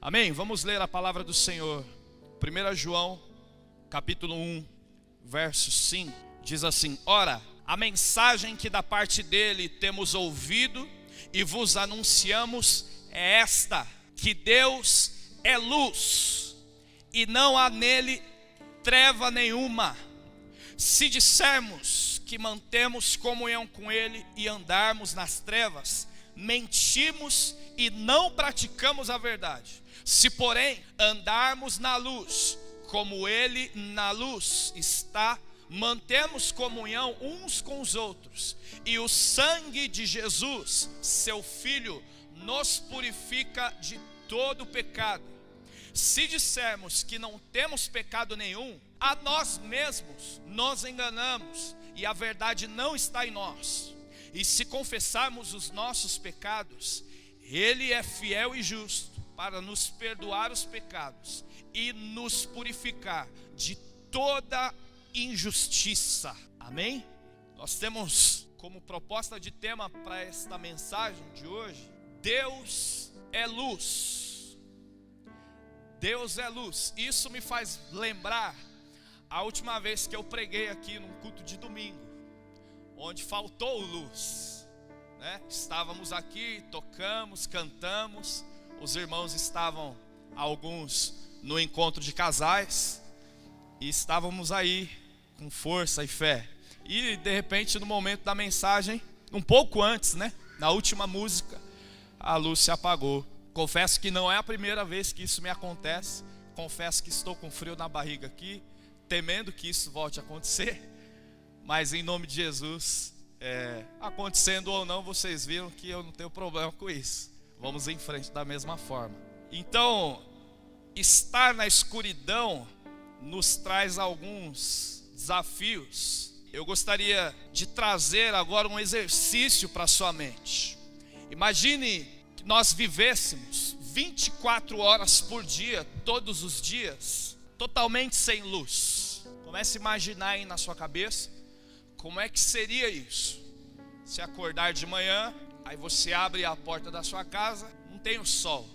Amém? Vamos ler a palavra do Senhor. 1 João, capítulo 1, verso 5, diz assim: Ora, a mensagem que da parte dele temos ouvido e vos anunciamos é esta, que Deus é luz, e não há nele treva nenhuma. Se dissermos que mantemos comunhão com ele e andarmos nas trevas, mentimos e não praticamos a verdade. Se porém andarmos na luz, como ele na luz está, mantemos comunhão uns com os outros, e o sangue de Jesus, seu Filho, nos purifica de todo pecado. Se dissermos que não temos pecado nenhum, a nós mesmos nos enganamos, e a verdade não está em nós. E se confessarmos os nossos pecados, ele é fiel e justo para nos perdoar os pecados e nos purificar de toda injustiça. Amém? Nós temos como proposta de tema para esta mensagem de hoje: Deus é luz. Deus é luz. Isso me faz lembrar a última vez que eu preguei aqui num culto de domingo, onde faltou luz, né? Estávamos aqui, tocamos, cantamos. Os irmãos estavam, alguns, no encontro de casais, e estávamos aí com força e fé. E de repente, no momento da mensagem, um pouco antes, né, na última música, a luz se apagou. Confesso que não é a primeira vez que isso me acontece. Confesso que estou com frio na barriga aqui, temendo que isso volte a acontecer. Mas em nome de Jesus, acontecendo ou não, vocês viram que eu não tenho problema com isso. Vamos em frente da mesma forma. Então, estar na escuridão nos traz alguns desafios. Eu gostaria de trazer agora um exercício para a sua mente. Imagine que nós vivêssemos 24 horas por dia, todos os dias, totalmente sem luz. Comece a imaginar aí na sua cabeça como é que seria isso. Se acordar de manhã, aí você abre a porta da sua casa, não tem o sol,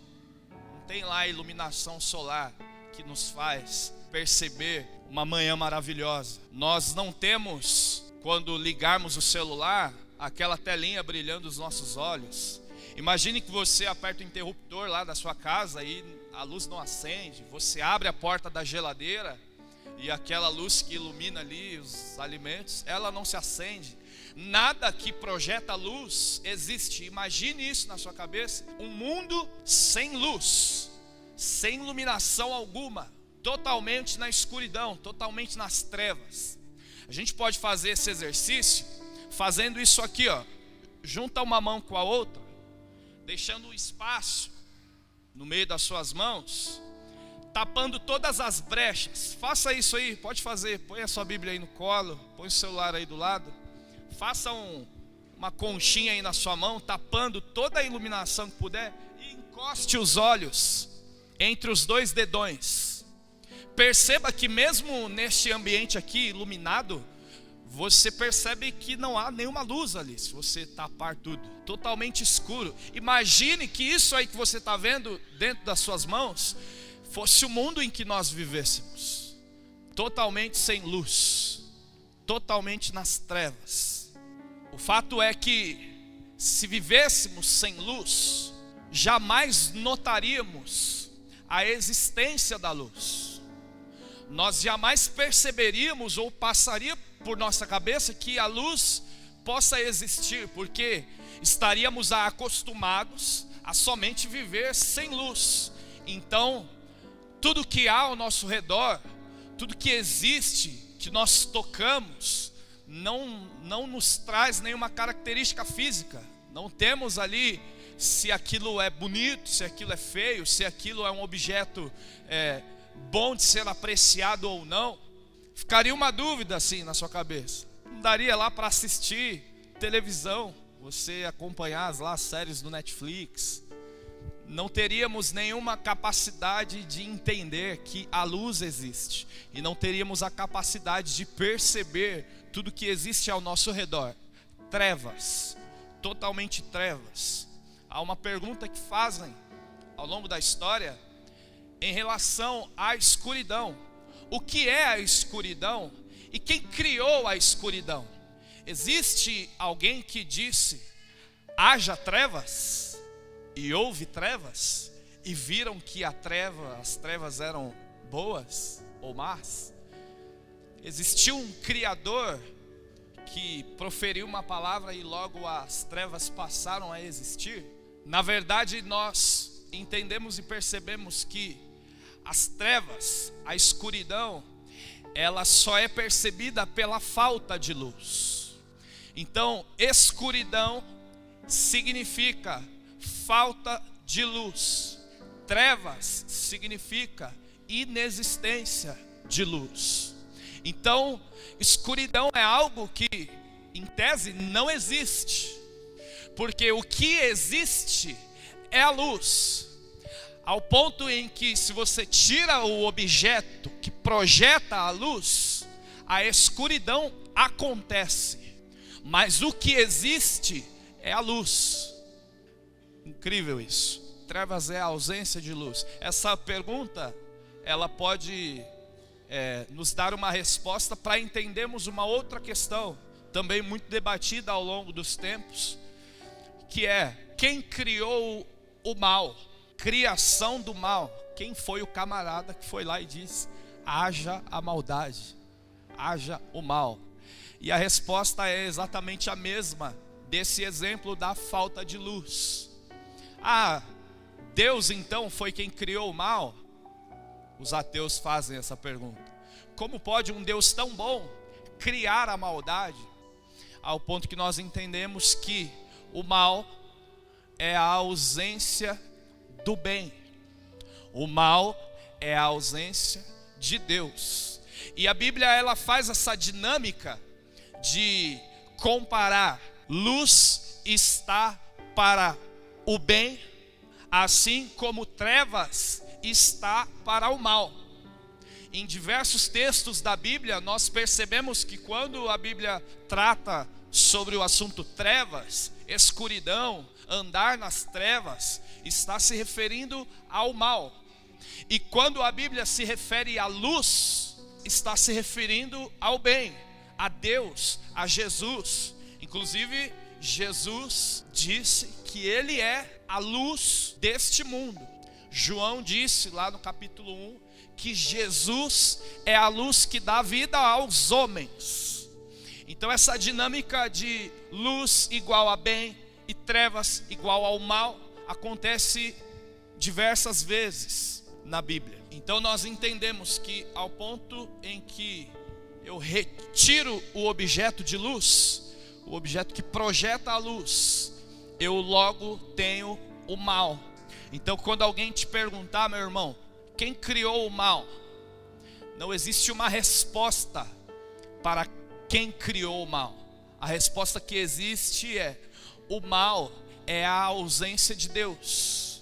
não tem lá a iluminação solar que nos faz perceber uma manhã maravilhosa. Nós não temos, quando ligarmos o celular, aquela telinha brilhando os nossos olhos. Imagine que você aperta o interruptor lá da sua casa e a luz não acende. Você abre a porta da geladeira e aquela luz que ilumina ali os alimentos, ela não se acende. Nada que projeta luz existe. Imagine isso na sua cabeça: um mundo sem luz, sem iluminação alguma, totalmente na escuridão, totalmente nas trevas. A gente pode fazer esse exercício fazendo isso aqui, ó. Junta uma mão com a outra, deixando um espaço no meio das suas mãos, tapando todas as brechas. Faça isso aí, pode fazer. Põe a sua Bíblia aí no colo, põe o celular aí do lado. Faça uma conchinha aí na sua mão, tapando toda a iluminação que puder, e encoste os olhos entre os dois dedões. Perceba que mesmo neste ambiente aqui iluminado, você percebe que não há nenhuma luz ali, se você tapar tudo, totalmente escuro. Imagine que isso aí que você está vendo dentro das suas mãos fosse o mundo em que nós vivêssemos, totalmente sem luz, totalmente nas trevas. O fato é que, se vivêssemos sem luz, jamais notaríamos a existência da luz. Nós jamais perceberíamos ou passaria por nossa cabeça que a luz possa existir, porque estaríamos acostumados a somente viver sem luz. Então, tudo que há ao nosso redor, tudo que existe, que nós tocamos, não nos traz nenhuma característica física. Não temos ali se aquilo é bonito, se aquilo é feio, se aquilo é um objeto bom de ser apreciado ou não. Ficaria uma dúvida assim na sua cabeça. Não daria lá para assistir televisão, você acompanhar as séries do Netflix. Não teríamos nenhuma capacidade de entender que a luz existe, e não teríamos a capacidade de perceber tudo que existe ao nosso redor. Trevas, totalmente trevas. Há uma pergunta que fazem ao longo da história, em relação à escuridão. O que é a escuridão e quem criou a escuridão? Existe alguém que disse: haja trevas, e houve trevas, e viram que as trevas eram boas ou más? Existiu um Criador que proferiu uma palavra e logo as trevas passaram a existir? Na verdade, nós entendemos e percebemos que as trevas, a escuridão, ela só é percebida pela falta de luz. Então, escuridão significa falta de luz. Trevas significa inexistência de luz. Então, escuridão é algo que, em tese, não existe. Porque o que existe é a luz. Ao ponto em que, se você tira o objeto que projeta a luz, a escuridão acontece. Mas o que existe é a luz. Incrível isso. Trevas é a ausência de luz. Essa pergunta, ela pode nos dar uma resposta para entendermos uma outra questão, também muito debatida ao longo dos tempos, que é: quem criou o mal? Criação do mal. Quem foi o camarada que foi lá e disse: haja a maldade, haja o mal? E a resposta é exatamente a mesma desse exemplo da falta de luz. Deus então foi quem criou o mal? Os ateus fazem essa pergunta. Como pode um Deus tão bom criar a maldade? Ao ponto que nós entendemos que o mal é a ausência do bem. O mal é a ausência de Deus. E a Bíblia, ela faz essa dinâmica de comparar: luz está para o bem, assim como trevas está para o mal. Em diversos textos da Bíblia, nós percebemos que quando a Bíblia trata sobre o assunto trevas, escuridão, andar nas trevas, está se referindo ao mal. E quando a Bíblia se refere à luz, está se referindo ao bem, a Deus, a Jesus. Inclusive, Jesus disse que Ele é a luz deste mundo. João disse lá no capítulo 1 que Jesus é a luz que dá vida aos homens. Então essa dinâmica de luz igual a bem e trevas igual ao mal acontece diversas vezes na Bíblia. Então nós entendemos que ao ponto em que eu retiro o objeto de luz, o objeto que projeta a luz, eu logo tenho o mal. Então quando alguém te perguntar: meu irmão, quem criou o mal? Não existe uma resposta para quem criou o mal. A resposta que existe é: o mal é a ausência de Deus.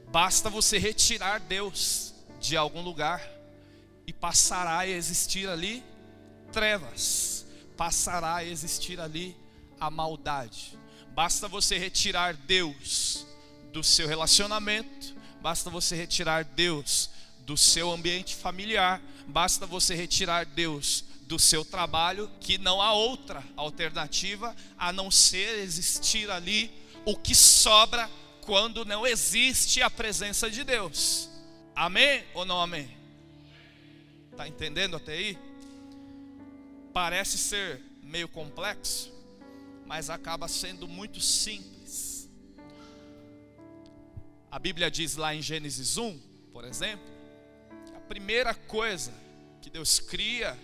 Basta você retirar Deus de algum lugar e passará a existir ali trevas, passará a existir ali a maldade. Basta você retirar Deus do seu relacionamento, basta você retirar Deus do seu ambiente familiar, basta você retirar Deus do seu trabalho, que não há outra alternativa a não ser existir ali o que sobra quando não existe a presença de Deus. Amém ou não amém? Está entendendo até aí? Parece ser meio complexo, mas acaba sendo muito simples. A Bíblia diz lá em Gênesis 1, por exemplo, que a primeira coisa que Deus cria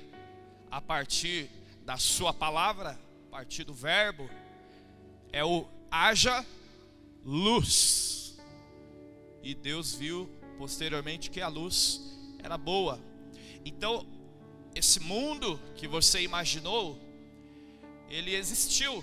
a partir da sua palavra, a partir do verbo, é o haja luz. E Deus viu posteriormente que a luz era boa. Então, esse mundo que você imaginou, ele existiu.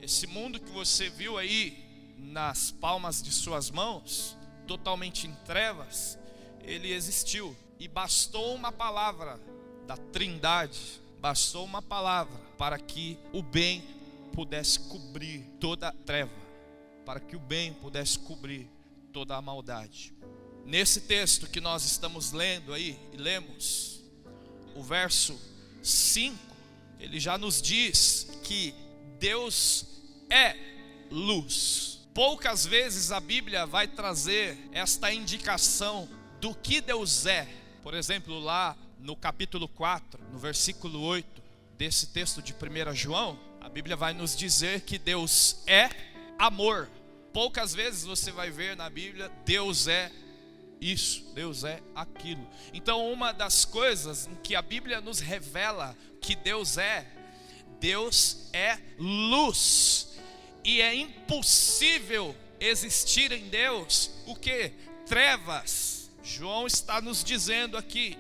Esse mundo que você viu aí nas palmas de suas mãos, totalmente em trevas, ele existiu. E bastou uma palavra da Trindade, bastou uma palavra para que o bem pudesse cobrir toda a treva, para que o bem pudesse cobrir toda a maldade. Nesse texto que nós estamos lendo aí, e lemos, o verso 5, ele já nos diz que Deus é luz. Poucas vezes a Bíblia vai trazer esta indicação do que Deus é. Por exemplo, lá no capítulo 4, no versículo 8 desse texto de 1 João, a Bíblia vai nos dizer que Deus é amor. Poucas vezes você vai ver na Bíblia, Deus é isso, Deus é aquilo. Então, uma das coisas em que a Bíblia nos revela que Deus é luz. E é impossível existir em Deus o que? Trevas. João está nos dizendo aqui,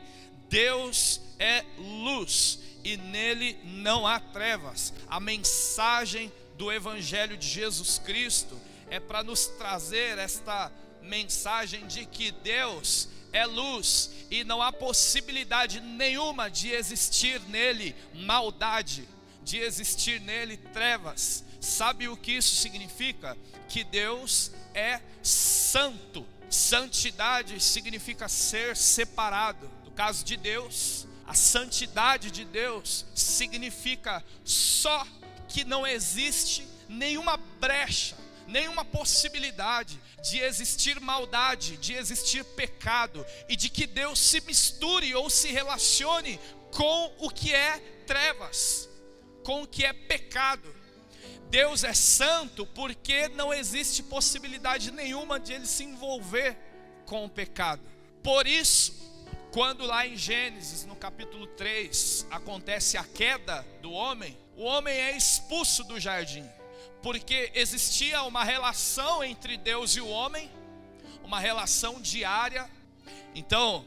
Deus é luz e nele não há trevas. A mensagem do Evangelho de Jesus Cristo é para nos trazer esta mensagem de que Deus é luz e não há possibilidade nenhuma de existir nele maldade, de existir nele trevas. Sabe o que isso significa? Que Deus é santo. Santidade significa ser separado. No caso de Deus, a santidade de Deus significa só que não existe nenhuma brecha, nenhuma possibilidade de existir maldade, de existir pecado, e de que Deus se misture ou se relacione com o que é trevas, com o que é pecado. Deus é santo porque não existe possibilidade nenhuma de ele se envolver com o pecado. Por isso, quando lá em Gênesis, no capítulo 3, acontece a queda do homem, o homem é expulso do jardim, porque existia uma relação entre Deus e o homem, uma relação diária. Então,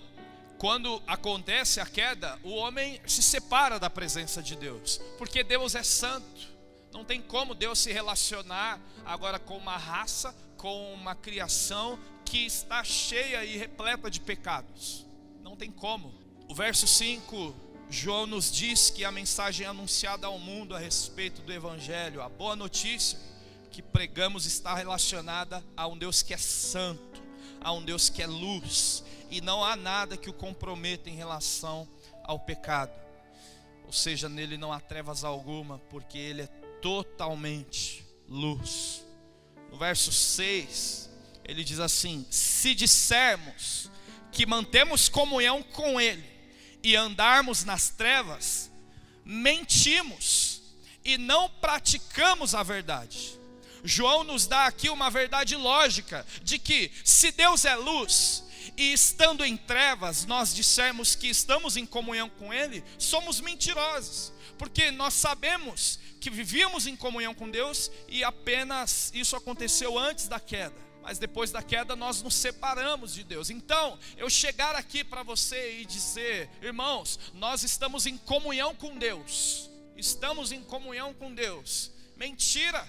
quando acontece a queda, o homem se separa da presença de Deus, porque Deus é santo. Não tem como Deus se relacionar agora com uma raça, com uma criação que está cheia e repleta de pecados. Não tem como. O verso 5, João nos diz que a mensagem anunciada ao mundo a respeito do Evangelho, a boa notícia que pregamos, está relacionada a um Deus que é santo, a um Deus que é luz, e não há nada que o comprometa em relação ao pecado. Ou seja, nele não há trevas alguma, porque ele é totalmente luz. No verso 6, ele diz assim: se dissermos que mantemos comunhão com ele e andarmos nas trevas, mentimos e não praticamos a verdade. João nos dá aqui uma verdade lógica, de que se Deus é luz e estando em trevas nós dissermos que estamos em comunhão com ele, somos mentirosos, porque nós sabemos que vivíamos em comunhão com Deus e apenas isso aconteceu antes da queda, mas depois da queda nós nos separamos de Deus. Então, eu chegar aqui para você e dizer: irmãos, nós estamos em comunhão com Deus, estamos em comunhão com Deus, mentira,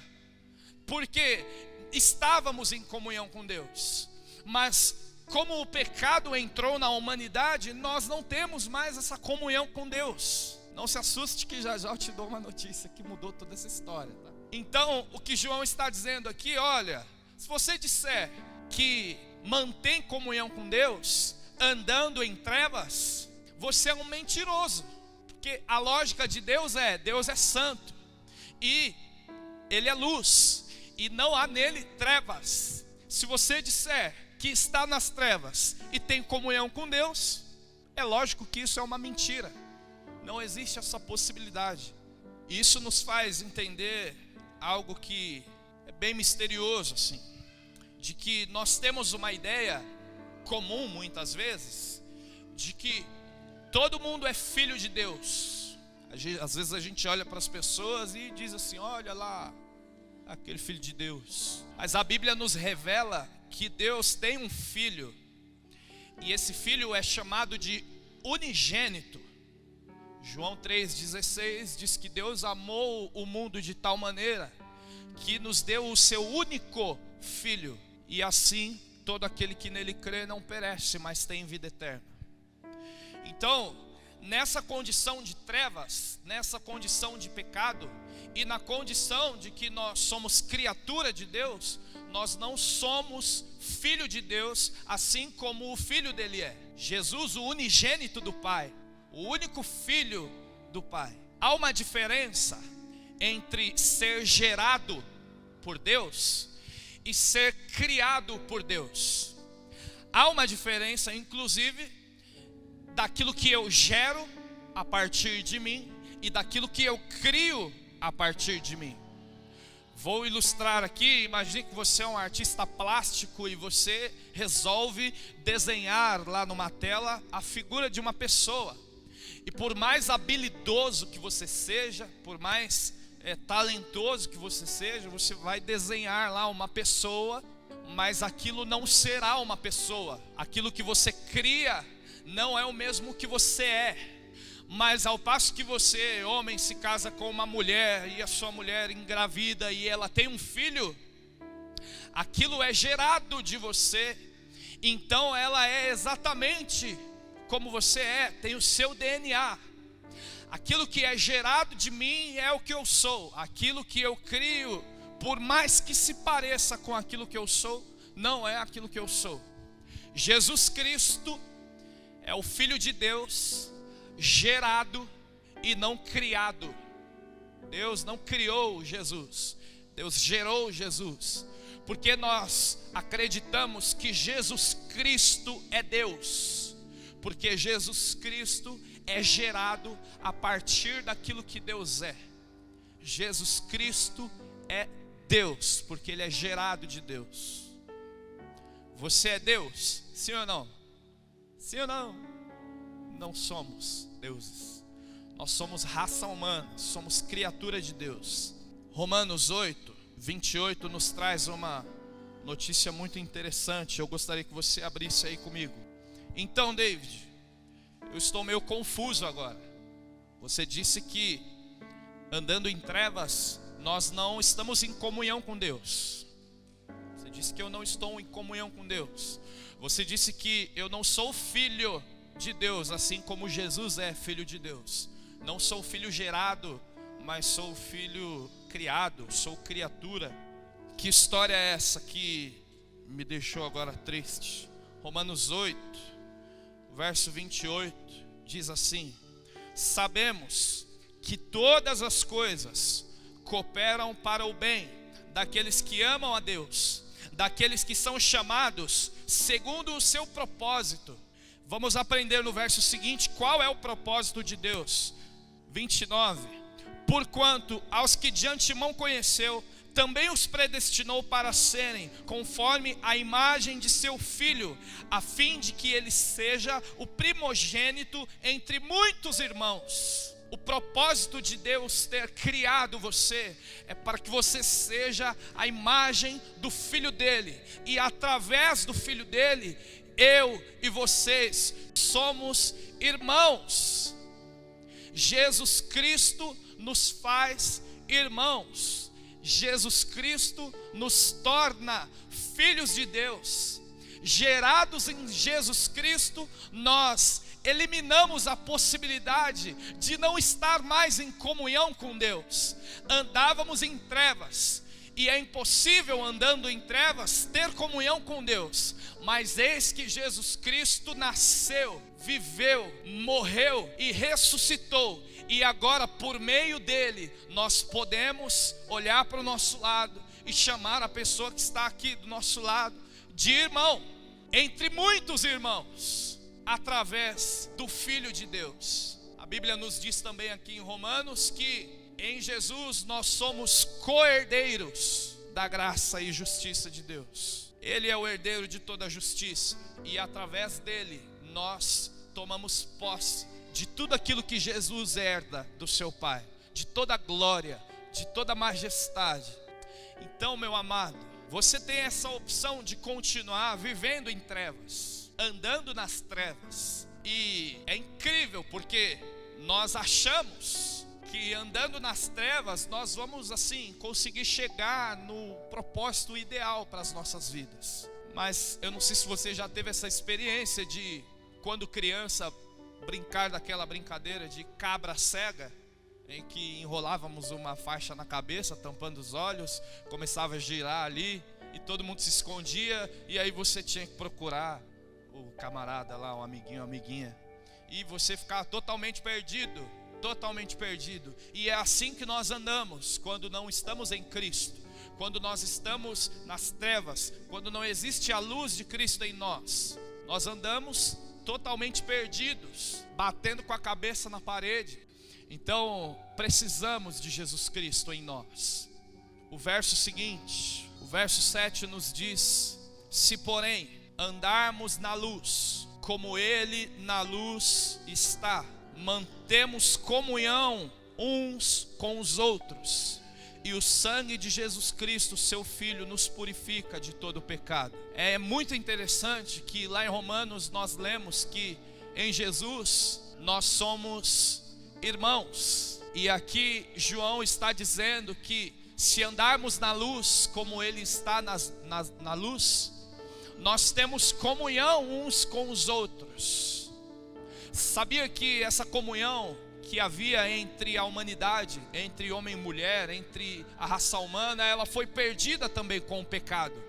porque estávamos em comunhão com Deus, mas como o pecado entrou na humanidade, nós não temos mais essa comunhão com Deus. Não se assuste que já já eu te dou uma notícia que mudou toda essa história, tá? Então, o que João está dizendo aqui, olha, se você disser que mantém comunhão com Deus, andando em trevas, você é um mentiroso. Porque a lógica de Deus é santo, e ele é luz, e não há nele trevas. Se você disser que está nas trevas e tem comunhão com Deus, é lógico que isso é uma mentira. Não existe essa possibilidade. E isso nos faz entender algo que é bem misterioso, assim, de que nós temos uma ideia comum muitas vezes, de que todo mundo é filho de Deus. Às vezes a gente olha para as pessoas e diz assim: olha lá, aquele filho de Deus. Mas a Bíblia nos revela que Deus tem um filho, e esse filho é chamado de unigênito. João 3,16 diz que Deus amou o mundo de tal maneira que nos deu o seu único filho, e assim todo aquele que nele crê não perece, mas tem vida eterna. Então, nessa condição de trevas, nessa condição de pecado, e na condição de que nós somos criatura de Deus, nós não somos filho de Deus, assim como o filho dele é. Jesus, o unigênito do Pai, o único filho do Pai. Há uma diferença entre ser gerado por Deus e ser criado por Deus. Há uma diferença, inclusive, daquilo que eu gero a partir de mim e daquilo que eu crio a partir de mim. Vou ilustrar aqui. Imagine que você é um artista plástico e você resolve desenhar lá numa tela a figura de uma pessoa. E por mais habilidoso que você seja, por mais talentoso que você seja, você vai desenhar lá uma pessoa, mas aquilo não será uma pessoa. Aquilo que você cria não é o mesmo que você é. Mas ao passo que você, homem, se casa com uma mulher e a sua mulher engravida e ela tem um filho, aquilo é gerado de você. Então ela é exatamente como você é, tem o seu DNA. Aquilo que é gerado de mim é o que eu sou. Aquilo que eu crio, por mais que se pareça com aquilo que eu sou, não é aquilo que eu sou. Jesus Cristo é o Filho de Deus, gerado e não criado. Deus não criou Jesus, Deus gerou Jesus, porque nós acreditamos que Jesus Cristo é Deus, porque Jesus Cristo é gerado a partir daquilo que Deus é. Jesus Cristo é Deus, porque Ele é gerado de Deus. Você é Deus? Sim ou não? Sim ou não? Não somos deuses. Nós somos raça humana, somos criatura de Deus. Romanos 8, 28 nos traz uma notícia muito interessante. Eu gostaria que você abrisse aí comigo. Então, David, eu estou meio confuso agora. Você disse que andando em trevas nós não estamos em comunhão com Deus. Você disse que eu não estou em comunhão com Deus. Você disse que eu não sou filho de Deus, assim como Jesus é filho de Deus. Não sou filho gerado, mas sou filho criado, sou criatura. Que história é essa que me deixou agora triste? Romanos 8, verso 28, diz assim: sabemos que todas as coisas cooperam para o bem daqueles que amam a Deus, daqueles que são chamados segundo o seu propósito. Vamos aprender no verso seguinte qual é o propósito de Deus. 29. Porquanto aos que de antemão conheceu, também os predestinou para serem conforme a imagem de seu Filho, a fim de que ele seja o primogênito entre muitos irmãos. O propósito de Deus ter criado você é para que você seja a imagem do Filho dele, e através do Filho dele, eu e vocês somos irmãos. Jesus Cristo nos faz irmãos. Jesus Cristo nos torna filhos de Deus. Gerados em Jesus Cristo, nós eliminamos a possibilidade de não estar mais em comunhão com Deus. Andávamos em trevas, e é impossível, andando em trevas, ter comunhão com Deus. Mas eis que Jesus Cristo nasceu, viveu, morreu e ressuscitou. E agora, por meio dele, nós podemos olhar para o nosso lado e chamar a pessoa que está aqui do nosso lado de irmão, entre muitos irmãos, através do Filho de Deus. A Bíblia nos diz também aqui em Romanos que em Jesus nós somos co-herdeiros da graça e justiça de Deus. Ele é o herdeiro de toda a justiça, e através dele nós tomamos posse de tudo aquilo que Jesus herda do seu Pai, de toda a glória, de toda a majestade. Então, meu amado, você tem essa opção de continuar vivendo em trevas, andando nas trevas. E é incrível, porque nós achamos que andando nas trevas nós vamos assim conseguir chegar no propósito ideal para as nossas vidas. Mas eu não sei se você já teve essa experiência de, quando criança, brincar daquela brincadeira de cabra cega, em que enrolávamos uma faixa na cabeça, tampando os olhos, começava a girar ali, e todo mundo se escondia, e aí você tinha que procurar o camarada lá, um amiguinho, uma amiguinha, e você ficava totalmente perdido. E é assim que nós andamos quando não estamos em Cristo, quando nós estamos nas trevas, quando não existe a luz de Cristo em nós. Nós andamos totalmente perdidos, batendo com a cabeça na parede. Então precisamos de Jesus Cristo em nós. O verso seguinte, o verso 7 nos diz: se porém andarmos na luz, como Ele na luz está, mantemos comunhão uns com os outros, e o sangue de Jesus Cristo, seu Filho, nos purifica de todo pecado. É muito interessante que lá em Romanos nós lemos que em Jesus nós somos irmãos. E aqui João está dizendo que se andarmos na luz como Ele está na luz, nós temos comunhão uns com os outros. Sabia que essa comunhão que havia entre a humanidade, entre homem e mulher, entre a raça humana, ela foi perdida também com o pecado.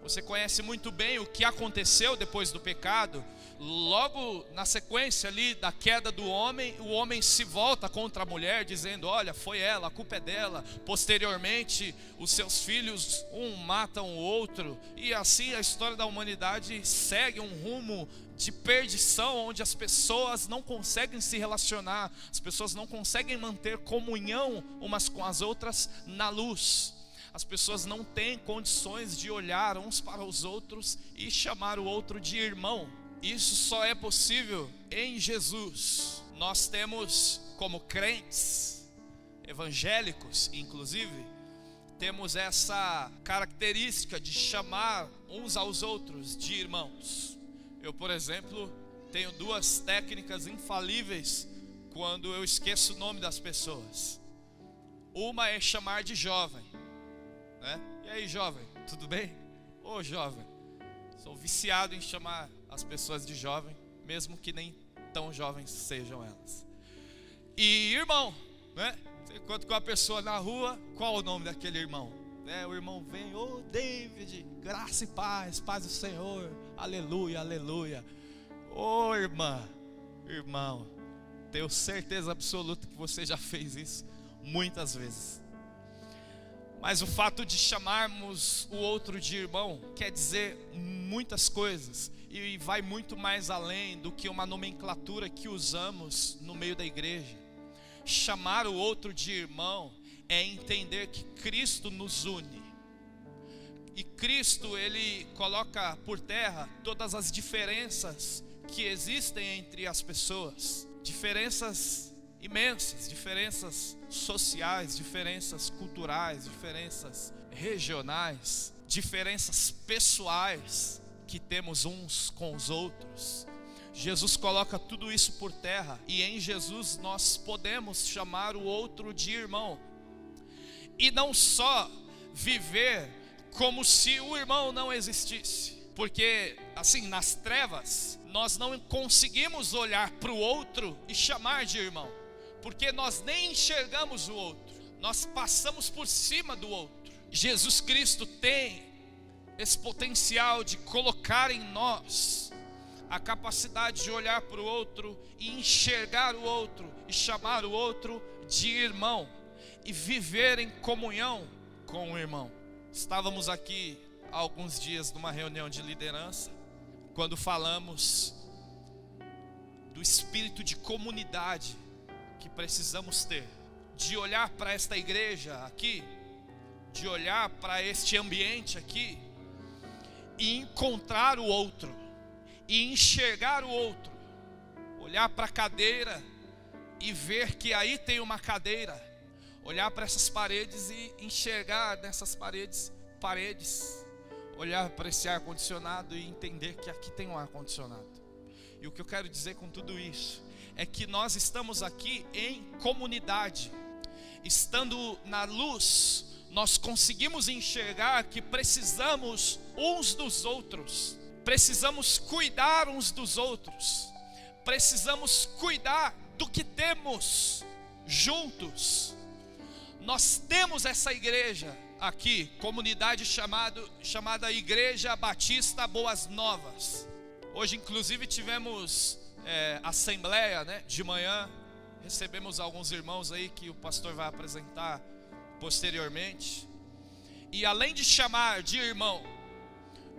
Você conhece muito bem o que aconteceu depois do pecado. Logo na sequência ali da queda do homem, o homem se volta contra a mulher, dizendo: olha, foi ela, a culpa é dela. Posteriormente, os seus filhos, um mata o outro, e assim a história da humanidade segue um rumo de perdição, onde as pessoas não conseguem se relacionar, as pessoas não conseguem manter comunhão umas com as outras na luz. As pessoas não têm condições de olhar uns para os outros e chamar o outro de irmão. Isso só é possível em Jesus. Nós temos, como crentes evangélicos inclusive, temos essa característica de chamar uns aos outros de irmãos. Eu, por exemplo, tenho duas técnicas infalíveis quando eu esqueço o nome das pessoas. Uma é chamar de jovem, né? E aí, jovem, tudo bem? Ô jovem. Sou viciado em chamar as pessoas de jovem, mesmo que nem tão jovens sejam elas. E irmão, né? Você encontra com uma pessoa na rua, qual o nome daquele irmão? O irmão vem: ô David, graça e paz, paz do Senhor, aleluia, aleluia. Ô irmã, irmão, tenho certeza absoluta que você já fez isso muitas vezes. Mas o fato de chamarmos o outro de irmão quer dizer muitas coisas, e vai muito mais além do que uma nomenclatura que usamos no meio da igreja. Chamar o outro de irmão é entender que Cristo nos une. E Cristo, Ele coloca por terra todas as diferenças que existem entre as pessoas. Diferenças imensas, diferenças sociais, diferenças culturais, diferenças regionais, diferenças pessoais que temos uns com os outros. Jesus coloca tudo isso por terra, e em Jesus nós podemos chamar o outro de irmão. E não só viver como se o irmão não existisse, porque assim, nas trevas nós não conseguimos olhar para o outro e chamar de irmão, porque nós nem enxergamos o outro, nós passamos por cima do outro. Jesus Cristo tem esse potencial de colocar em nós a capacidade de olhar para o outro e enxergar o outro e chamar o outro de irmão e viver em comunhão com o irmão. Estávamos aqui há alguns dias numa reunião de liderança, quando falamos do espírito de comunidade que precisamos ter, de olhar para esta igreja aqui, de olhar para este ambiente aqui e encontrar o outro, e enxergar o outro, olhar para a cadeira e ver que aí tem uma cadeira, olhar para essas paredes e enxergar nessas paredes, olhar para esse ar-condicionado e entender que aqui tem um ar-condicionado. E o que eu quero dizer com tudo isso é que nós estamos aqui em comunidade. Estando na luz, nós conseguimos enxergar que precisamos uns dos outros, precisamos cuidar uns dos outros, precisamos cuidar do que temos juntos. Nós temos essa igreja aqui, comunidade chamada Igreja Batista Boas Novas. Hoje inclusive tivemos assembleia, né, de manhã. Recebemos alguns irmãos aí que o pastor vai apresentar posteriormente. E além de chamar de irmão,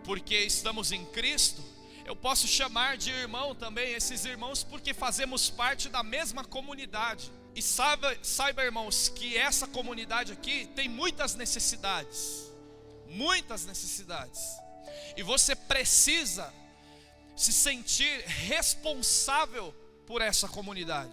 porque estamos em Cristo, eu posso chamar de irmão também esses irmãos porque fazemos parte da mesma comunidade. E saiba, irmãos, que essa comunidade aqui tem muitas necessidades. Muitas necessidades. E você precisa se sentir responsável por essa comunidade.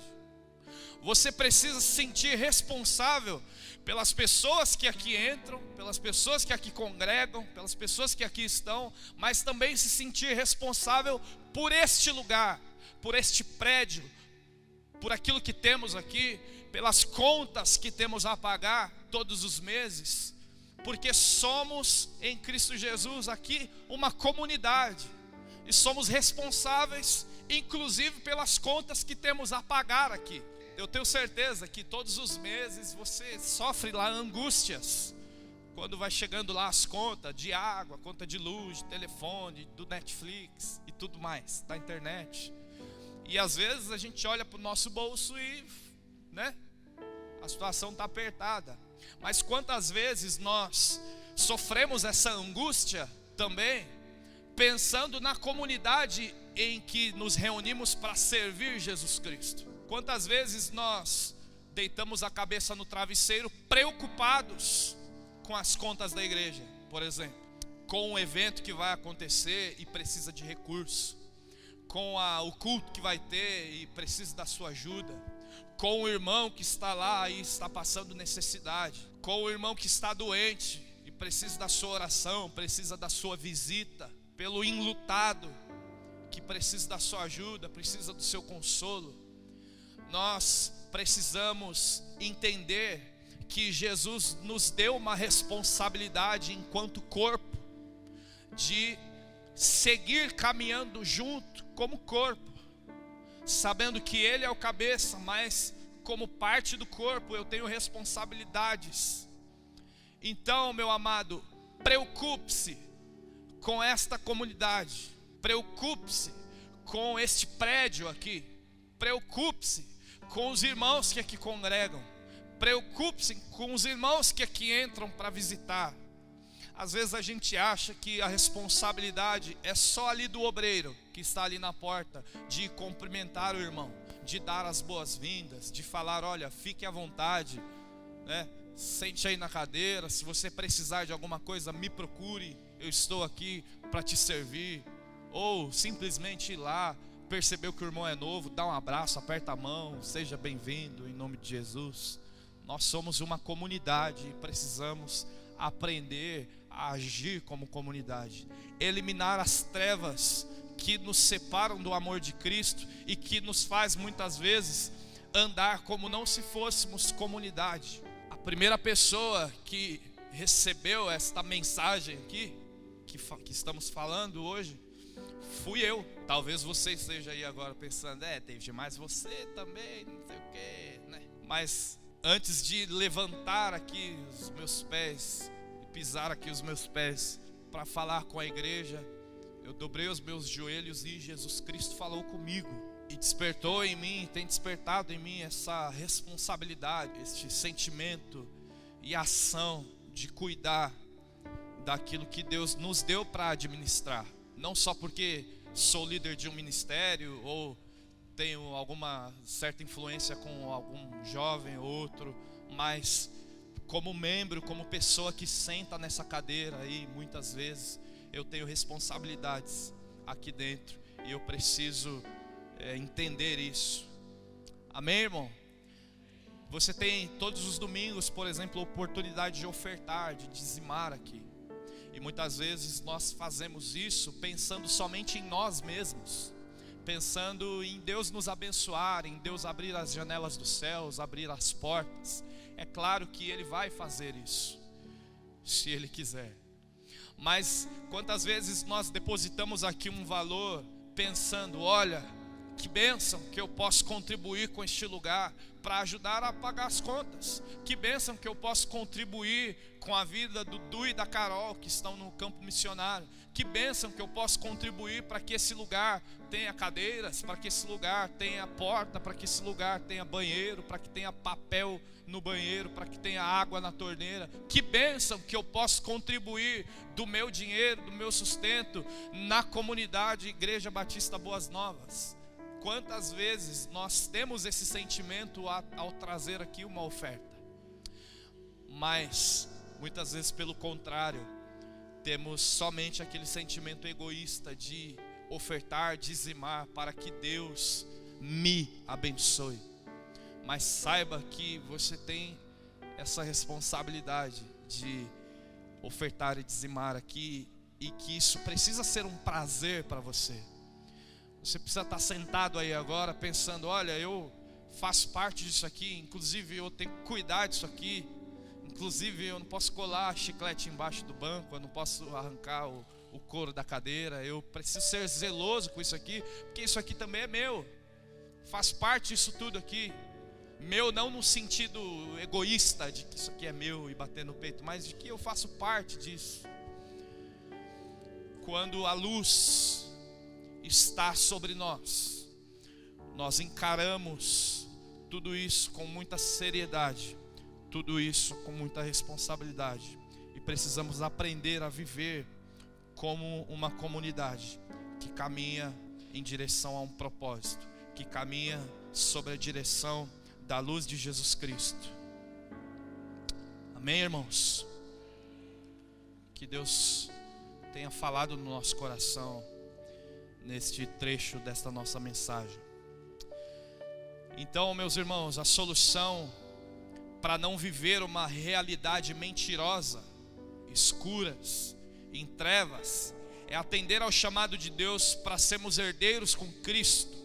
Você precisa se sentir responsável pelas pessoas que aqui entram, pelas pessoas que aqui congregam, pelas pessoas que aqui estão, mas também se sentir responsável por este lugar, por este prédio, por aquilo que temos aqui, pelas contas que temos a pagar todos os meses, porque somos em Cristo Jesus aqui uma comunidade, e somos responsáveis inclusive pelas contas que temos a pagar aqui. Eu tenho certeza que todos os meses você sofre lá angústias, quando vai chegando lá as contas de água, conta de luz, de telefone, do Netflix e tudo mais, da internet. E às vezes a gente olha para o nosso bolso e, né, a situação está apertada. Mas quantas vezes nós sofremos essa angústia também, pensando na comunidade em que nos reunimos para servir Jesus Cristo? Quantas vezes nós deitamos a cabeça no travesseiro preocupados com as contas da igreja, por exemplo, com o evento que vai acontecer e precisa de recurso, com o culto que vai ter e precisa da sua ajuda, com o irmão que está lá e está passando necessidade, com o irmão que está doente e precisa da sua oração, precisa da sua visita, pelo enlutado que precisa da sua ajuda, precisa do seu consolo. Nós precisamos entender que Jesus nos deu uma responsabilidade enquanto corpo, de seguir caminhando junto como corpo, sabendo que Ele é o cabeça, mas como parte do corpo eu tenho responsabilidades. Então, meu amado, preocupe-se com esta comunidade, preocupe-se com este prédio aqui, preocupe-se com os irmãos que aqui congregam, preocupe-se com os irmãos que aqui entram para visitar. Às vezes a gente acha que a responsabilidade é só ali do obreiro que está ali na porta, de cumprimentar o irmão, de dar as boas-vindas, de falar: olha, fique à vontade, né? Sente aí na cadeira, se você precisar de alguma coisa, me procure, eu estou aqui para te servir. Ou simplesmente ir lá, percebeu que o irmão é novo, dá um abraço, aperta a mão, seja bem-vindo em nome de Jesus. Nós somos uma comunidade e precisamos aprender a agir como comunidade, eliminar as trevas que nos separam do amor de Cristo e que nos faz muitas vezes andar como não se fôssemos comunidade. A primeira pessoa que recebeu esta mensagem aqui, que estamos falando hoje, fui eu. Talvez você esteja aí agora pensando: David, mas você também, não sei o que, né? Mas antes de levantar aqui os meus pés e pisar aqui os meus pés para falar com a igreja, eu dobrei os meus joelhos e Jesus Cristo falou comigo e despertou em mim, tem despertado em mim essa responsabilidade, este sentimento e ação de cuidar daquilo que Deus nos deu para administrar. Não só porque sou líder de um ministério ou tenho alguma certa influência com algum jovem ou outro, mas como membro, como pessoa que senta nessa cadeira aí, muitas vezes eu tenho responsabilidades aqui dentro e eu preciso entender isso. Amém, irmão? Você tem todos os domingos, por exemplo, a oportunidade de ofertar, de dizimar aqui. E muitas vezes nós fazemos isso pensando somente em nós mesmos, pensando em Deus nos abençoar, em Deus abrir as janelas dos céus, abrir as portas. É claro que Ele vai fazer isso, se Ele quiser. Mas quantas vezes nós depositamos aqui um valor pensando: olha, Que bênção que eu posso contribuir com este lugar para ajudar a pagar as contas. Que bênção que eu posso contribuir com a vida do Du e da Carol, que estão no campo missionário. Que bênção que eu posso contribuir para que esse lugar tenha cadeiras, para que esse lugar tenha porta, para que esse lugar tenha banheiro, para que tenha papel no banheiro, para que tenha água na torneira. Que bênção que eu posso contribuir do meu dinheiro, do meu sustento na comunidade Igreja Batista Boas Novas. Quantas vezes nós temos esse sentimento ao trazer aqui uma oferta, mas muitas vezes pelo contrário, temos somente aquele sentimento egoísta de ofertar, dizimar para que Deus me abençoe. Mas saiba que você tem essa responsabilidade de ofertar e dizimar aqui, e que isso precisa ser um prazer para você. Você precisa estar sentado aí agora pensando: olha, eu faço parte disso aqui, inclusive eu tenho que cuidar disso aqui, inclusive eu não posso colar chiclete embaixo do banco, eu não posso arrancar o couro da cadeira, eu preciso ser zeloso com isso aqui, porque isso aqui também é meu, faz parte disso tudo aqui. Meu não no sentido egoísta de que isso aqui é meu e bater no peito, mas de que eu faço parte disso. Quando a luz está sobre nós, nós encaramos tudo isso com muita seriedade, tudo isso com muita responsabilidade, e precisamos aprender a viver como uma comunidade que caminha em direção a um propósito, que caminha sobre a direção da luz de Jesus Cristo. Amém, irmãos? Que Deus tenha falado no nosso coração neste trecho desta nossa mensagem. Então, meus irmãos, a solução para não viver uma realidade mentirosa, escuras, em trevas, é atender ao chamado de Deus para sermos herdeiros com Cristo.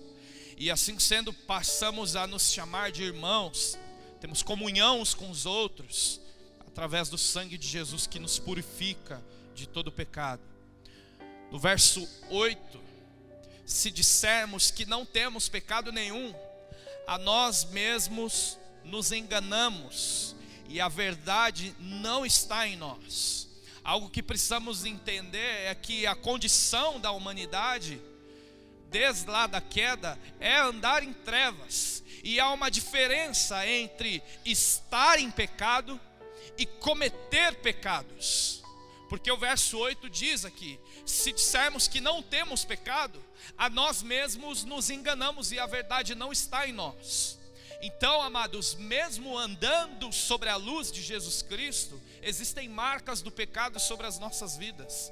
E assim sendo, passamos a nos chamar de irmãos, temos comunhão uns com os outros, através do sangue de Jesus que nos purifica de todo pecado. No verso 8, se dissermos que não temos pecado nenhum, a nós mesmos nos enganamos e a verdade não está em nós. Algo que precisamos entender é que a condição da humanidade, desde lá da queda, é andar em trevas. E há uma diferença entre estar em pecado e cometer pecados. Porque o verso 8 diz aqui: se dissermos que não temos pecado, a nós mesmos nos enganamos e a verdade não está em nós. Então, amados, mesmo andando sobre a luz de Jesus Cristo, existem marcas do pecado sobre as nossas vidas.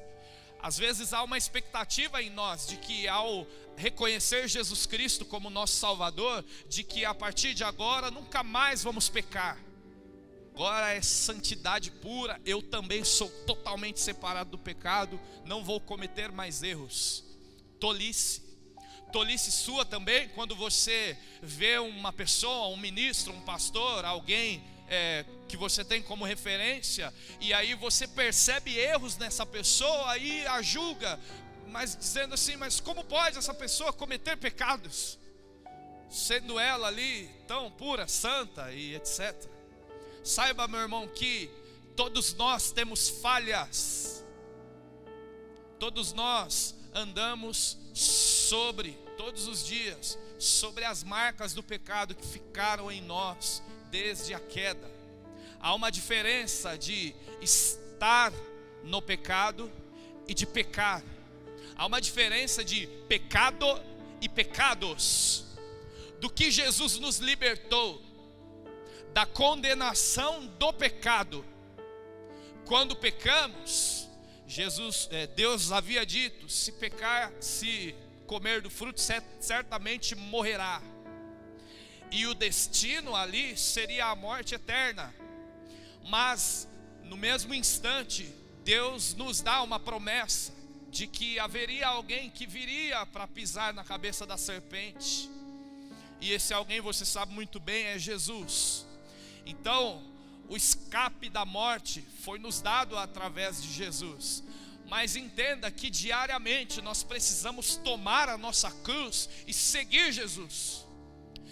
Às vezes há uma expectativa em nós de que, ao reconhecer Jesus Cristo como nosso Salvador, de que a partir de agora nunca mais vamos pecar. Agora é santidade pura, eu também sou totalmente separado do pecado, não vou cometer mais erros. Tolice sua também quando você vê uma pessoa, um ministro, um pastor, alguém que você tem como referência, e aí você percebe erros nessa pessoa e a julga, mas dizendo assim: mas como pode essa pessoa cometer pecados, sendo ela ali tão pura, santa e etc. Saiba, meu irmão, que todos nós temos falhas, todos nós andamos todos os dias, sobre as marcas do pecado que ficaram em nós desde a queda. Há uma diferença de estar no pecado e de pecar. Há uma diferença de pecado e pecados. Do que Jesus nos libertou, da condenação do pecado. Quando pecamos, Deus havia dito: se comer do fruto, certamente morrerá. E o destino ali seria a morte eterna. Mas no mesmo instante, Deus nos dá uma promessa de que haveria alguém que viria para pisar na cabeça da serpente. E esse alguém, você sabe muito bem, é Jesus. Então, o escape da morte foi nos dado através de Jesus. Mas entenda que diariamente nós precisamos tomar a nossa cruz e seguir Jesus.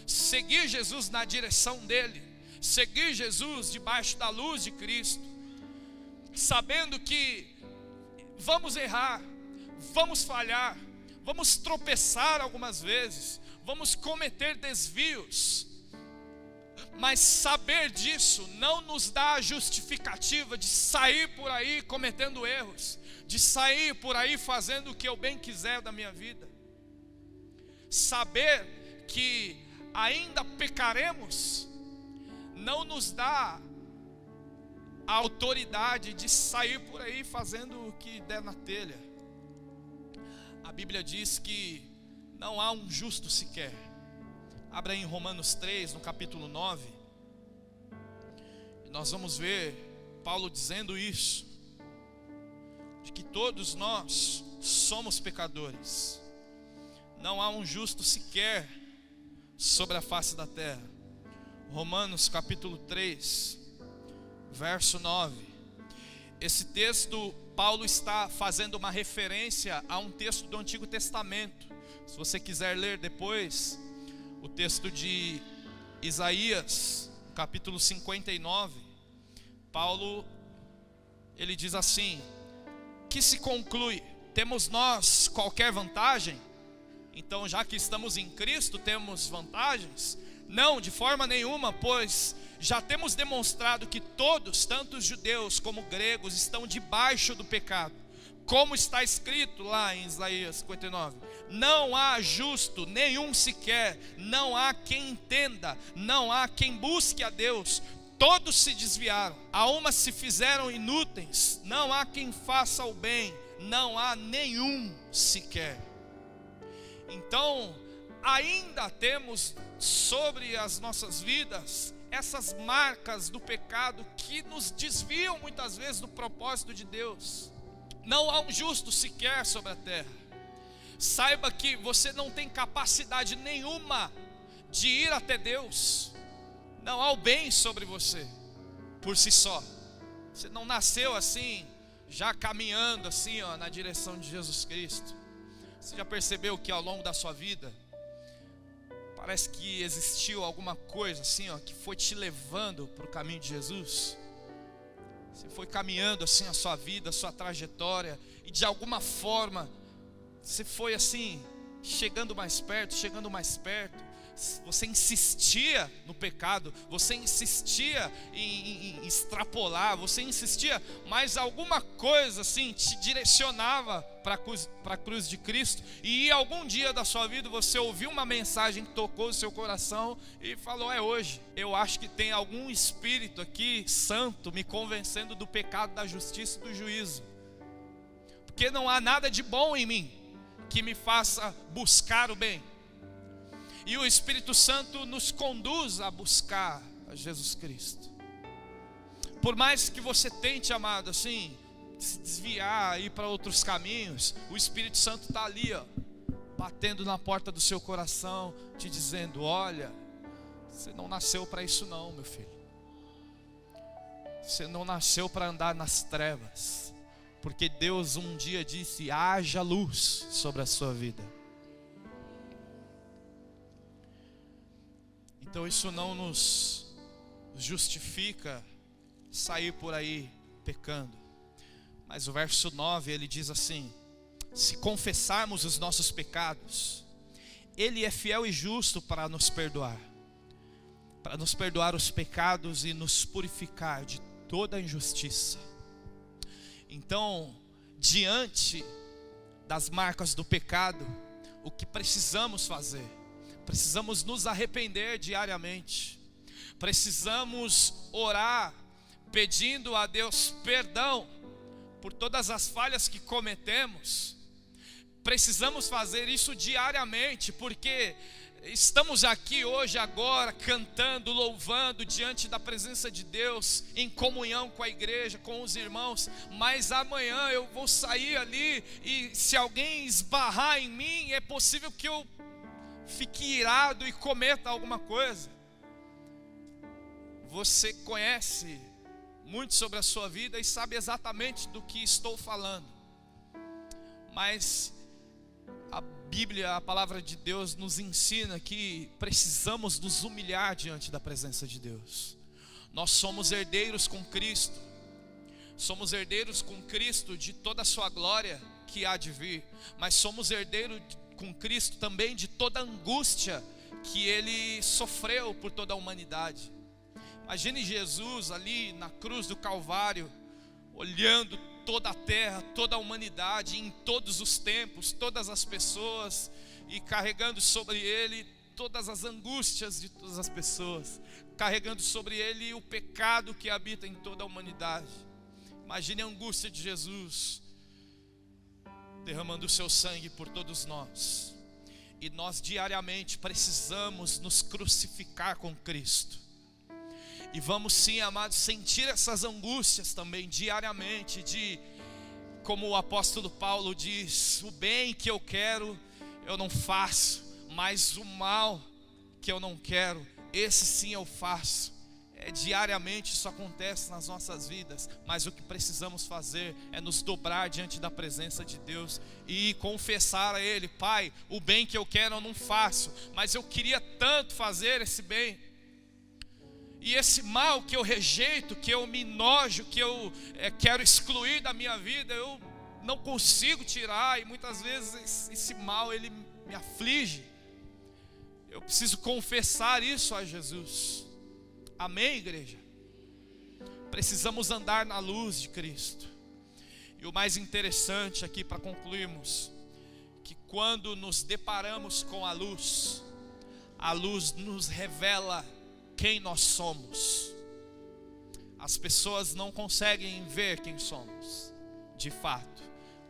Seguir Jesus na direção dele. Seguir Jesus debaixo da luz de Cristo. Sabendo que vamos errar, vamos falhar, vamos tropeçar algumas vezes, vamos cometer desvios. Mas saber disso não nos dá a justificativa de sair por aí cometendo erros, de sair por aí fazendo o que eu bem quiser da minha vida. Saber que ainda pecaremos não nos dá a autoridade de sair por aí fazendo o que der na telha. A Bíblia diz que não há um justo sequer. Abra em Romanos 3, no capítulo 9. E nós vamos ver Paulo dizendo isso, de que todos nós somos pecadores. Não há um justo sequer sobre a face da terra. Romanos capítulo 3, verso 9. Esse texto, Paulo está fazendo uma referência a um texto do Antigo Testamento. Se você quiser ler depois o texto de Isaías, capítulo 59, Paulo, ele diz assim: que se conclui? Temos nós qualquer vantagem? Então, já que estamos em Cristo, temos vantagens? Não, de forma nenhuma, pois já temos demonstrado que todos, tanto os judeus como gregos, estão debaixo do pecado. Como está escrito lá em Isaías 59: não há justo nenhum sequer, não há quem entenda, não há quem busque a Deus. Todos se desviaram, a uma se fizeram inúteis, não há quem faça o bem, não há nenhum sequer. Então, ainda temos sobre as nossas vidas essas marcas do pecado que nos desviam muitas vezes do propósito de Deus. Não há um justo sequer sobre a terra. Saiba que você não tem capacidade nenhuma de ir até Deus. Não há o bem sobre você por si só. Você não nasceu assim, já caminhando assim, na direção de Jesus Cristo. Você já percebeu que ao longo da sua vida parece que existiu alguma coisa assim, que foi te levando para o caminho de Jesus? Você foi caminhando assim a sua vida, a sua trajetória, e de alguma forma você foi assim, chegando mais perto. Você insistia no pecado, você insistia em extrapolar, você insistia, mas alguma coisa assim te direcionava para a cruz de Cristo. E algum dia da sua vida você ouviu uma mensagem que tocou o seu coração e falou: é hoje. Eu acho que tem algum espírito aqui santo me convencendo do pecado, da justiça e do juízo, porque não há nada de bom em mim que me faça buscar o bem. E o Espírito Santo nos conduz a buscar a Jesus Cristo. Por mais que você tente, amado, assim, se desviar, ir para outros caminhos, o Espírito Santo está ali, batendo na porta do seu coração, te dizendo: olha, você não nasceu para isso não, meu filho. Você não nasceu para andar nas trevas, porque Deus um dia disse: haja luz sobre a sua vida. Então isso não nos justifica sair por aí pecando. Mas o verso 9 ele diz assim: se confessarmos os nossos pecados, Ele é fiel e justo para nos perdoar os pecados e nos purificar de toda injustiça. Então, diante das marcas do pecado, o que precisamos fazer? Precisamos nos arrepender diariamente. Precisamos orar pedindo a Deus perdão por todas as falhas que cometemos. Precisamos fazer isso diariamente, porque estamos aqui hoje, agora, cantando, louvando diante da presença de Deus, em comunhão com a igreja, com os irmãos. Mas amanhã eu vou sair ali e se alguém esbarrar em mim, é possível que eu fique irado e cometa alguma coisa. Você conhece muito sobre a sua vida e sabe exatamente do que estou falando. Mas a Bíblia, a palavra de Deus nos ensina que precisamos nos humilhar diante da presença de Deus. Nós somos herdeiros com Cristo. Somos herdeiros com Cristo de toda a sua glória que há de vir, mas somos herdeiros com Cristo também de toda a angústia que Ele sofreu por toda a humanidade. Imagine Jesus ali na cruz do Calvário, olhando toda a terra, toda a humanidade, em todos os tempos, todas as pessoas, e carregando sobre Ele todas as angústias de todas as pessoas, carregando sobre Ele o pecado que habita em toda a humanidade. Imagine a angústia de Jesus, derramando o seu sangue por todos nós. E nós diariamente precisamos nos crucificar com Cristo. E vamos sim, amados, sentir essas angústias também diariamente, como o apóstolo Paulo diz: o bem que eu quero eu não faço, mas o mal que eu não quero, esse sim eu faço. Diariamente isso acontece nas nossas vidas, mas o que precisamos fazer é nos dobrar diante da presença de Deus e confessar a Ele: Pai, o bem que eu quero eu não faço, mas eu queria tanto fazer esse bem. E esse mal que eu rejeito, que eu me enojo, que eu quero excluir da minha vida, eu não consigo tirar, e muitas vezes esse mal ele me aflige. Eu preciso confessar isso a Jesus. Amém, igreja? Precisamos andar na luz de Cristo. E o mais interessante aqui, para concluirmos, que quando nos deparamos com a luz nos revela quem nós somos. As pessoas não conseguem ver quem somos, de fato.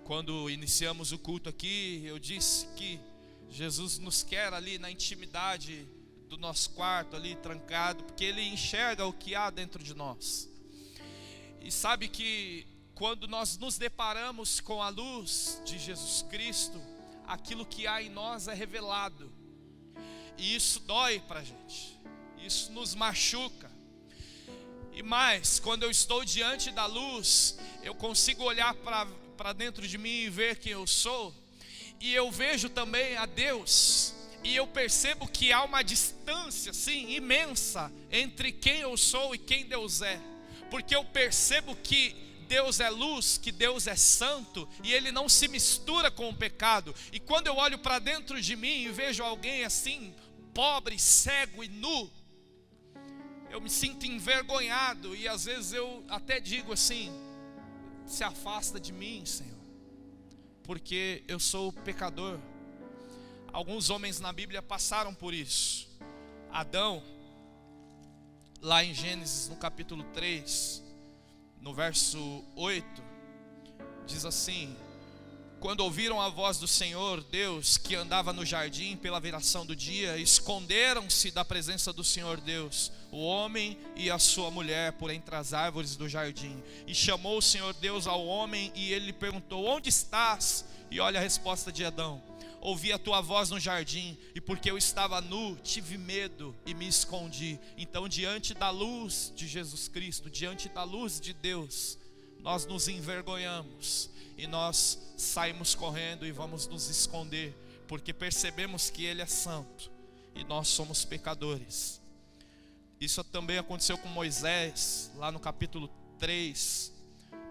Quando iniciamos o culto aqui, eu disse que Jesus nos quer ali na intimidade do nosso quarto, ali trancado, porque Ele enxerga o que há dentro de nós. E sabe que quando nós nos deparamos com a luz de Jesus Cristo, aquilo que há em nós é revelado. E isso dói para a gente, isso nos machuca. E mais, quando eu estou diante da luz, eu consigo olhar para dentro de mim e ver quem eu sou. E eu vejo também a Deus. E eu percebo que há uma distância, sim, imensa entre quem eu sou e quem Deus é. Porque eu percebo que Deus é luz, que Deus é santo, e Ele não se mistura com o pecado. E quando eu olho para dentro de mim e vejo alguém assim, pobre, cego e nu, eu me sinto envergonhado. E às vezes eu até digo assim: se afasta de mim, Senhor, porque eu sou pecador. Alguns homens na Bíblia passaram por isso. Adão, lá em Gênesis no capítulo 3, no verso 8, diz assim: quando ouviram a voz do Senhor Deus, que andava no jardim pela viração do dia, esconderam-se da presença do Senhor Deus, o homem e a sua mulher, por entre as árvores do jardim. E chamou o Senhor Deus ao homem, e ele lhe perguntou: onde estás? E olha a resposta de Adão: ouvi a tua voz no jardim, e porque eu estava nu, tive medo e me escondi. Então, diante da luz de Jesus Cristo, diante da luz de Deus, nós nos envergonhamos e nós saímos correndo e vamos nos esconder, porque percebemos que Ele é santo e nós somos pecadores. Isso também aconteceu com Moisés, lá no capítulo 3,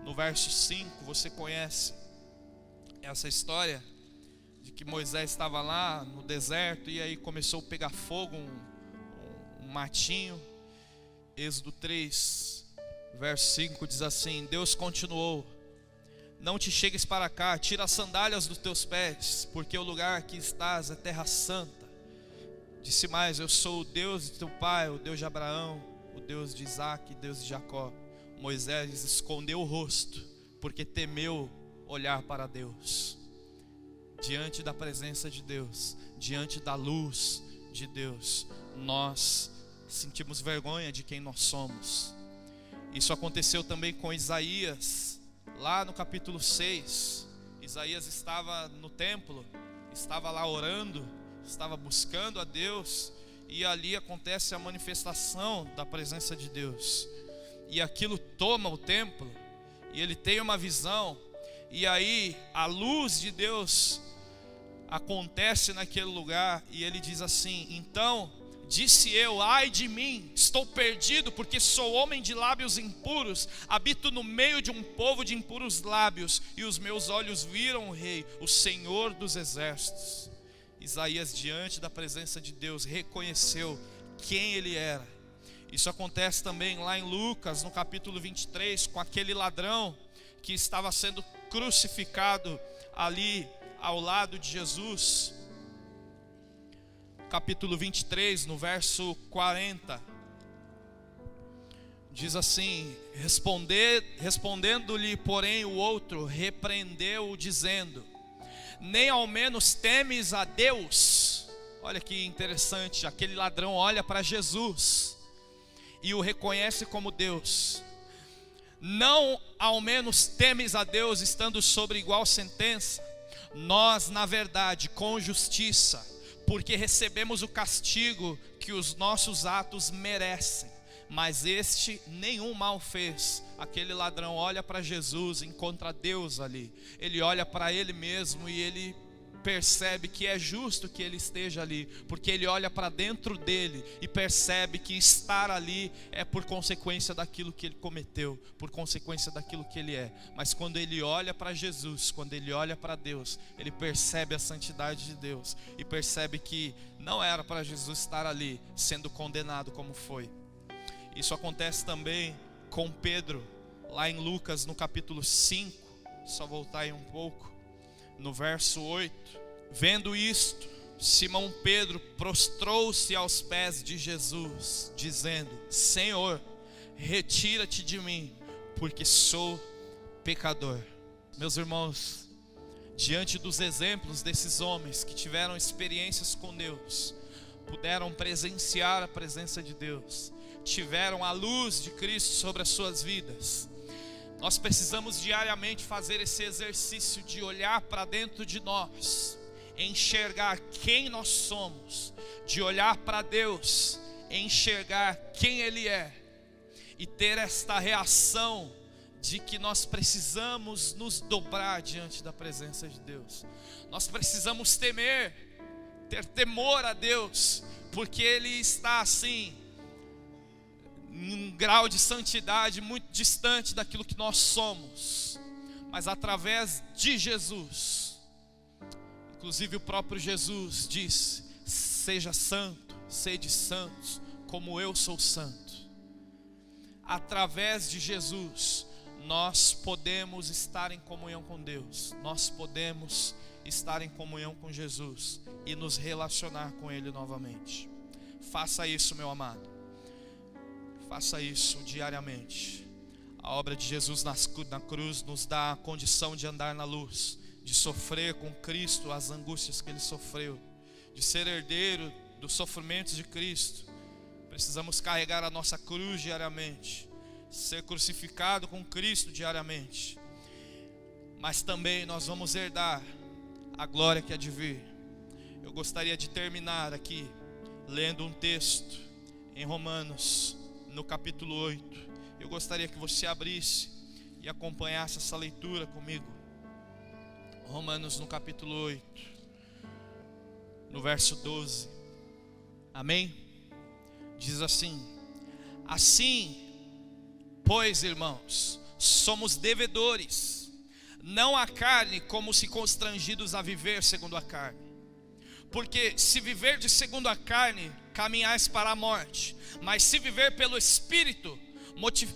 no verso 5, você conhece essa história, de que Moisés estava lá no deserto e aí começou a pegar fogo, um matinho. Êxodo 3, verso 5 diz assim: Deus continuou: não te chegues para cá, tira as sandálias dos teus pés, porque o lugar que estás é terra santa. Disse mais: eu sou o Deus de teu pai, o Deus de Abraão, o Deus de Isaac, o Deus de Jacó. Moisés escondeu o rosto, porque temeu olhar para Deus. Diante da presença de Deus, diante da luz de Deus, nós sentimos vergonha de quem nós somos. Isso aconteceu também com Isaías, lá no capítulo 6. Isaías estava no templo, estava lá orando, estava buscando a Deus, e ali acontece a manifestação da presença de Deus. E aquilo toma o templo, e ele tem uma visão, E aí a luz de Deus acontece naquele lugar, e ele diz assim: então disse eu, ai de mim, estou perdido, porque sou homem de lábios impuros, habito no meio de um povo de impuros lábios, e os meus olhos viram o Rei, o Senhor dos exércitos. Isaías, diante da presença de Deus, reconheceu quem ele era. Isso acontece também lá em Lucas, no capítulo 23, com aquele ladrão que estava sendo crucificado ali ao lado de Jesus. Capítulo 23, no verso 40, diz assim: respondendo-lhe, porém, o outro repreendeu-o, dizendo: nem ao menos temes a Deus. Olha que interessante, aquele ladrão olha para Jesus e o reconhece como Deus. Não ao menos temes a Deus, estando sobre igual sentença? Nós, na verdade, com justiça, porque recebemos o castigo que os nossos atos merecem, mas este nenhum mal fez. Aquele ladrão olha para Jesus, encontra Deus ali, ele olha para ele mesmo e ele percebe que é justo que ele esteja ali, porque ele olha para dentro dele e percebe que estar ali é por consequência daquilo que ele cometeu, por consequência daquilo que ele é. Mas quando ele olha para Jesus, quando ele olha para Deus, ele percebe a santidade de Deus e percebe que não era para Jesus estar ali sendo condenado como foi. Isso acontece também com Pedro, lá em Lucas no capítulo 5, só voltar aí um pouco, no verso 8. Vendo isto, Simão Pedro prostrou-se aos pés de Jesus, dizendo: Senhor, retira-te de mim, porque sou pecador. Meus irmãos, diante dos exemplos desses homens que tiveram experiências com Deus, puderam presenciar a presença de Deus, tiveram a luz de Cristo sobre as suas vidas, nós precisamos diariamente fazer esse exercício de olhar para dentro de nós, enxergar quem nós somos, de olhar para Deus, enxergar quem Ele é, e ter esta reação de que nós precisamos nos dobrar diante da presença de Deus. Nós precisamos temer, ter temor a Deus, porque Ele está assim, em um grau de santidade muito distante daquilo que nós somos, mas através de Jesus. Inclusive o próprio Jesus disse: seja santo, sede santos, como eu sou santo. Através de Jesus nós podemos estar em comunhão com Deus, nós podemos estar em comunhão com Jesus e nos relacionar com Ele novamente. Faça isso, meu amado. Faça isso diariamente. A obra de Jesus na cruz nos dá a condição de andar na luz, de sofrer com Cristo as angústias que Ele sofreu, de ser herdeiro dos sofrimentos de Cristo. Precisamos carregar a nossa cruz diariamente, ser crucificado com Cristo diariamente. Mas também nós vamos herdar a glória que há de vir. Eu gostaria de terminar aqui lendo um texto em Romanos, no capítulo 8, eu gostaria que você abrisse e acompanhasse essa leitura comigo. Romanos no capítulo 8, no verso 12. Amém? Diz assim: assim, pois, irmãos, somos devedores, não à carne, como se constrangidos a viver segundo a carne. Porque se viverdes segundo a carne, caminhais para a morte. Mas se viver pelo Espírito,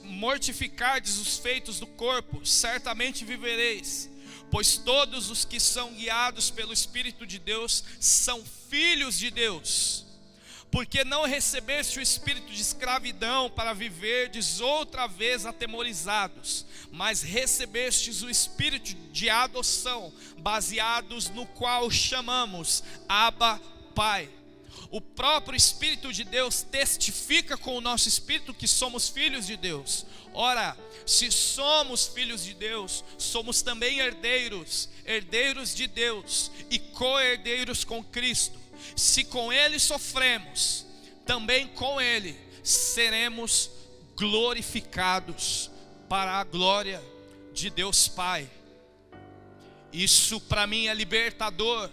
mortificardes os feitos do corpo, certamente vivereis. Pois todos os que são guiados pelo Espírito de Deus são filhos de Deus. Porque não recebeste o espírito de escravidão para viverdes outra vez atemorizados, mas recebestes o espírito de adoção, baseados no qual chamamos Abba, Pai. O próprio Espírito de Deus testifica com o nosso espírito que somos filhos de Deus. Ora, se somos filhos de Deus, somos também herdeiros, herdeiros de Deus e co-herdeiros com Cristo. Se com Ele sofremos, também com Ele seremos glorificados para a glória de Deus Pai. Isso para mim é libertador.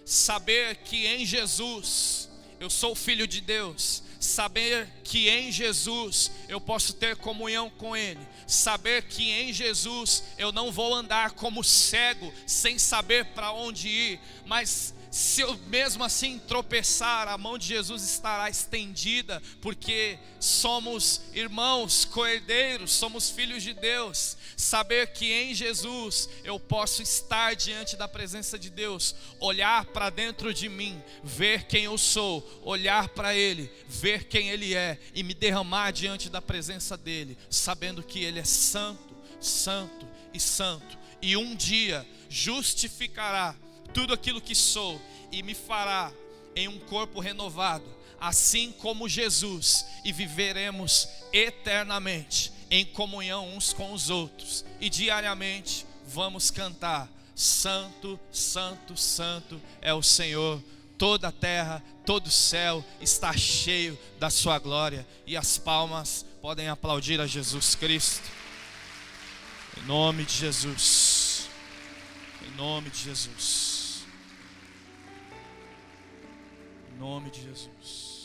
Saber que em Jesus eu sou filho de Deus. Saber que em Jesus eu posso ter comunhão com Ele. Saber que em Jesus eu não vou andar como cego, sem saber para onde ir, mas se eu mesmo assim tropeçar, a mão de Jesus estará estendida, porque somos irmãos, co-herdeiros, somos filhos de Deus. Saber que em Jesus eu posso estar diante da presença de Deus, olhar para dentro de mim, ver quem eu sou, olhar para Ele, ver quem Ele é e me derramar diante da presença dEle, sabendo que Ele é santo, santo e santo, e um dia justificará tudo aquilo que sou e me fará em um corpo renovado, assim como Jesus, e viveremos eternamente em comunhão uns com os outros, e diariamente vamos cantar: santo, santo, santo é o Senhor. Toda a terra, todo o céu está cheio da sua glória, e as palmas podem aplaudir a Jesus Cristo. Em nome de Jesus, em nome de Jesus, em nome de Jesus.